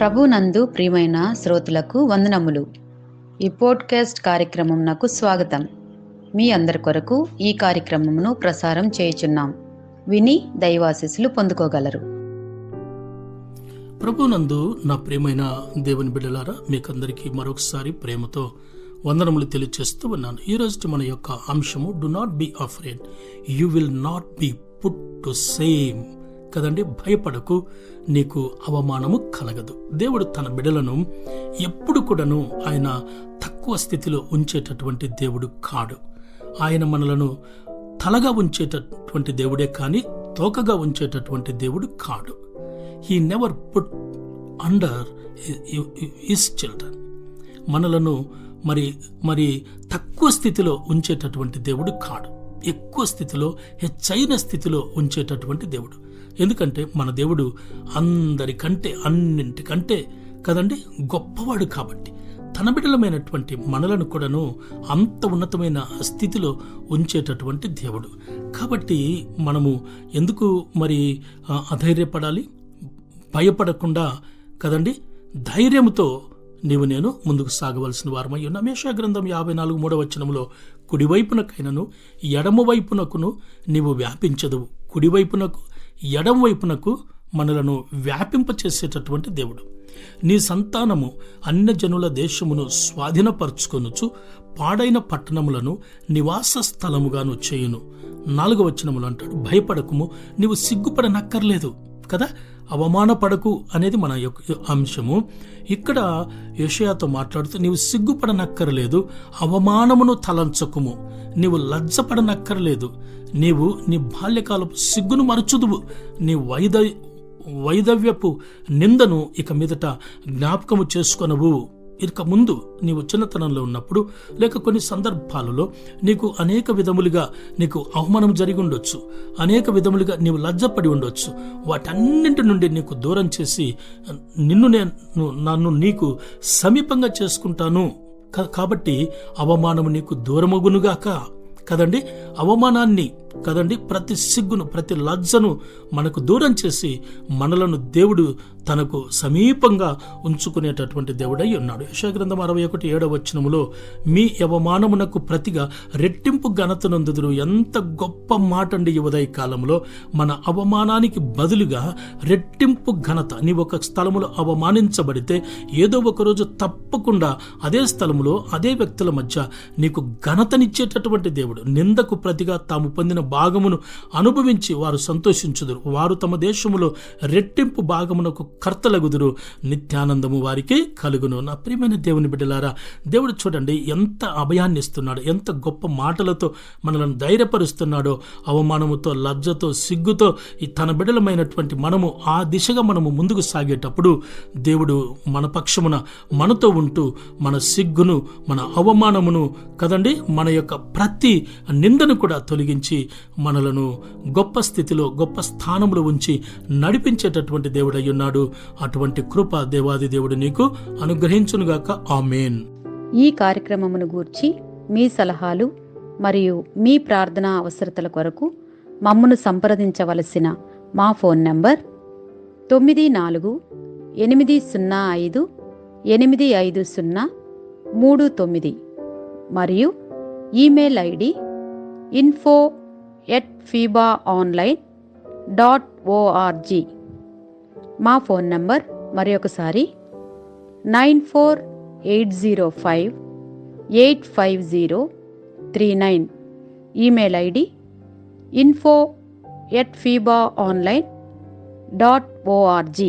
ప్రభునందు ప్రియమైన శ్రోతలకు వందనములు. ఈ పోడ్కాస్ట్ కార్యక్రమం నాకు స్వాగతం. మీ అందరి కొరకు ఈ కార్యక్రమమును ప్రసారం చేయుచున్నాం. విని దైవాశీస్సులు పొందుకోగలరు. ప్రభునందు నా ప్రియమైన దేవుని బిడ్డలారా, మీకందరికీ మరొకసారి ప్రేమతో వందనములు తెలియజేస్తూ ఉన్నాను. ఈరోజు మన యొక్క అంశము do not be afraid, you will not be put to same. కదండి, భయపడకు, నీకు అవమానము కలగదు. దేవుడు తన బిడ్డలను ఎప్పుడు కూడాను ఆయన తక్కువ స్థితిలో ఉంచేటటువంటి దేవుడు కాడు. ఆయన మనలను తలగా ఉంచేటటువంటి దేవుడే కానీ తోకగా ఉంచేటటువంటి దేవుడు కాడు. He never put under his children. మనలను మరి తక్కువ స్థితిలో ఉంచేటటువంటి దేవుడు కాడు. ఎక్కువ స్థితిలో, హెచ్చైన స్థితిలో ఉంచేటటువంటి దేవుడు. ఎందుకంటే మన దేవుడు అందరికంటే, అన్నింటికంటే కదండి గొప్పవాడు. కాబట్టి తన బిడ్డలమైనటువంటి మనలను కూడాను అంత ఉన్నతమైన స్థితిలో ఉంచేటటువంటి దేవుడు. కాబట్టి మనము ఎందుకు అధైర్యపడాలి? భయపడకుండా కదండి ధైర్యంతో నీవు నేను ముందుకు సాగవలసిన వారమై ఉన్నాం. యెషయా గ్రంథం 54:3 కుడివైపునకైనను ఎడమవైపునకును నీవు వ్యాపించదువు. కుడివైపునకు ఎడమవైపునకు మనలను వ్యాపింపచేసేటటువంటి దేవుడు. నీ సంతానము అన్యజనుల దేశమును స్వాధీనపరచుకొనుచు పాడైన పట్టణములను నివాస స్థలముగాను చేయును. 4వ అంటాడు, భయపడకుము, నీవు సిగ్గుపడనక్కర్లేదు కదా. అవమానపడకు అనేది మన యొక్క అంశము. ఇక్కడ యెషయాతో మాట్లాడుతూ నీవు సిగ్గుపడనక్కర్లేదు, అవమానమును తలంచకుము, నీవు లజ్జపడనక్కర్లేదు, నీవు నీ బాల్యకాలపు సిగ్గును మరచుదువు, నీ వైదవ్యపు నిందను ఇక మీదట జ్ఞాపకము చేసుకొనవు. ఇక ముందు నీవు చిన్నతనంలో ఉన్నప్పుడు లేక కొన్ని సందర్భాలలో నీకు అనేక విధములుగా నీకు అవమానం జరిగి ఉండొచ్చు, అనేక విధములుగా నీవు లజ్జపడి ఉండొచ్చు. వాటన్నింటి నుండి నీకు దూరం చేసి నన్ను నీకు సమీపంగా చేసుకుంటాను. కాబట్టి అవమానము నీకు దూరమగునుగాక. కదండి, అవమానాన్ని కదండి, ప్రతి సిగ్గును, ప్రతి లజ్జను మనకు దూరం చేసి మనలను దేవుడు తనకు సమీపంగా ఉంచుకునేటటువంటి దేవుడై ఉన్నాడు. యెషయా గ్రంథం 61:7 మీ అవమానమునకు ప్రతిగా రెట్టింపు ఘనతనందుదురు. ఎంత గొప్ప మాట అండి! ఈ ఉదయ కాలంలో మన అవమానానికి బదులుగా రెట్టింపు ఘనత. నీవు ఒక స్థలములో అవమానించబడితే ఏదో ఒక రోజు తప్పకుండా అదే స్థలములో అదే వ్యక్తుల మధ్య నీకు ఘనతనిచ్చేటటువంటి దేవుడు. నిందకు ప్రతిగా తాము పొందిన భాగమును అనుభవించి వారు సంతోషించుదురు. వారు తమ దేశములో రెట్టింపు భాగమునకు కర్తలగుదురు. నిత్యానందము వారికి కలుగును. నా ప్రియమైన దేవుని బిడ్డలారా, దేవుడు చూడండి ఎంత అభయాన్ని ఇస్తున్నాడు, ఎంత గొప్ప మాటలతో మనలను ధైర్యపరుస్తున్నాడో. అవమానముతో, లజ్జతో, సిగ్గుతో తన బిడ్డలమైనటువంటి మనము ఆ దిశగా మనము ముందుకు సాగేటప్పుడు దేవుడు మన పక్షమున మనతో ఉంటూ మన సిగ్గును, మన అవమానమును కదండి, మన యొక్క ప్రతి నిందను కూడా తొలగించి మనలను గొప్ప స్థితిలో, గొప్ప స్థానంలో ఉంచి నడిపించేటటువంటి దేవుడై ఉన్నాడు. అటువంటి కృప దేవాది దేవుడు నీకు అనుగ్రహించునుగాక. ఆమేన్. ఈ కార్యక్రమమును గూర్చి మీ సలహాలు మరియు మీ ప్రార్థనా అవసరతల కొరకు మమ్మను సంప్రదించవలసిన మా ఫోన్ నంబర్ 9485585039 మరియు ఈమెయిల్ ఐడి info@fibaonline.org. మా ఫోన్ నంబర్ మరొకసారి 9480585039. Email ID info@fibaonline.org.